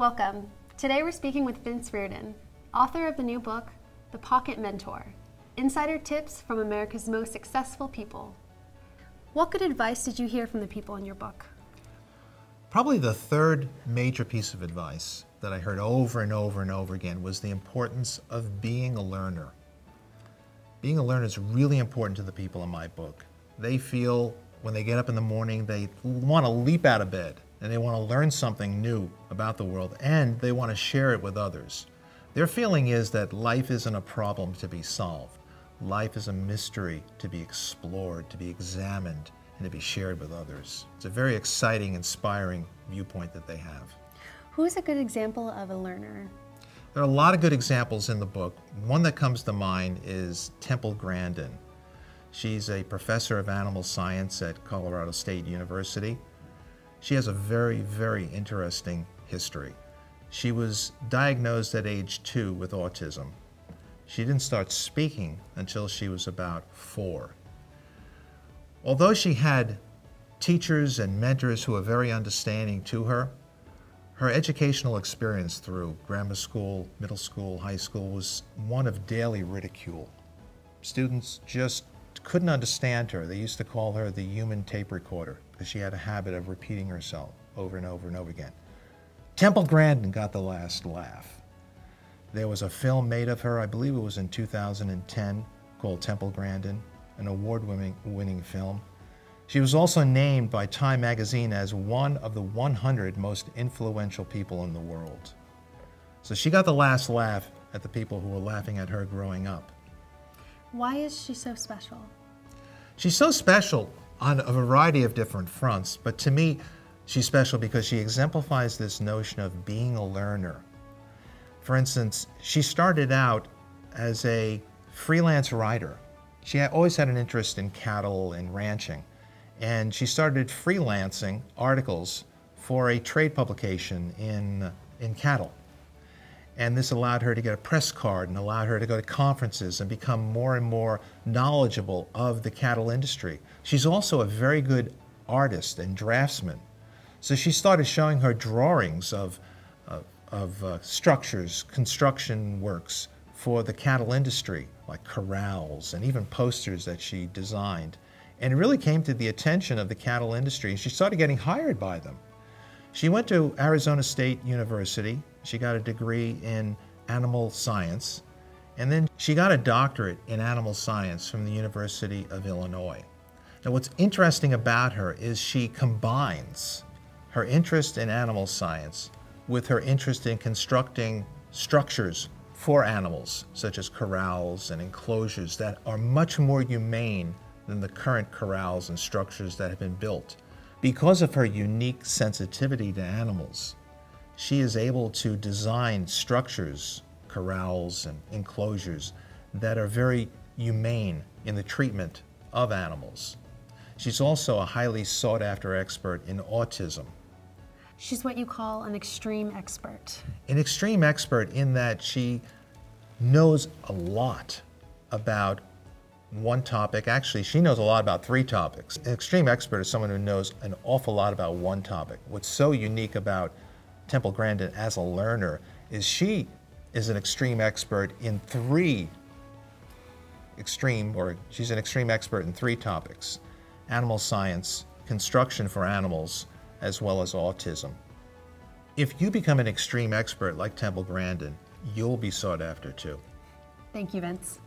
Welcome. Today we're speaking with Vince Reardon, author of the new book, The Pocket Mentor, Insider Tips from America's Most Successful People. What good advice did you hear from the people in your book? Probably the third major piece of advice that I heard over and over and over again was the importance of being a learner. Being a learner is really important to the people in my book. They feel when they get up in the morning, they want to leap out of bed and they want to learn something new about the world and they want to share it with others. Their feeling is that life isn't a problem to be solved. Life is a mystery to be explored, to be examined, and to be shared with others. It's a very exciting, inspiring viewpoint that they have. Who is a good example of a learner? There are a lot of good examples in the book. One that comes to mind is Temple Grandin. She's a professor of animal science at Colorado State University. She has a very, very interesting history. She was diagnosed at age 2 with autism. She didn't start speaking until she was about 4. Although she had teachers and mentors who were very understanding to her, her educational experience through grammar school, middle school, high school was one of daily ridicule. Students just couldn't understand her. They used to call her the human tape recorder because she had a habit of repeating herself over and over and over again. Temple Grandin got the last laugh. There was a film made of her, I believe it was in 2010, called Temple Grandin, an award-winning film. She was also named by Time magazine as one of the 100 most influential people in the world. So she got the last laugh at the people who were laughing at her growing up. Why is she so special? She's so special on a variety of different fronts, but to me, she's special because she exemplifies this notion of being a learner. For instance, she started out as a freelance writer. She always had an interest in cattle and ranching, and she started freelancing articles for a trade publication in cattle. And this allowed her to get a press card and allowed her to go to conferences and become more and more knowledgeable of the cattle industry. She's also a very good artist and draftsman. So she started showing her drawings of structures, construction works for the cattle industry, like corrals and even posters that she designed. And it really came to the attention of the cattle industry, and she started getting hired by them. She went to Arizona State University. She got a degree in animal science, and then she got a doctorate in animal science from the University of Illinois. Now, what's interesting about her is she combines her interest in animal science with her interest in constructing structures for animals, such as corrals and enclosures that are much more humane than the current corrals and structures that have been built. Because of her unique sensitivity to animals, she is able to design structures, corrals and enclosures that are very humane in the treatment of animals. She's also a highly sought-after expert in autism. She's what you call an extreme expert. An extreme expert in that she knows a lot about one topic. Actually, she knows a lot about 3 topics. An extreme expert is someone who knows an awful lot about one topic. What's so unique about Temple Grandin as a learner is she is an extreme expert in she's an extreme expert in 3 topics: animal science, construction for animals, as well as autism. If you become an extreme expert like Temple Grandin, you'll be sought after too. Thank you, Vince.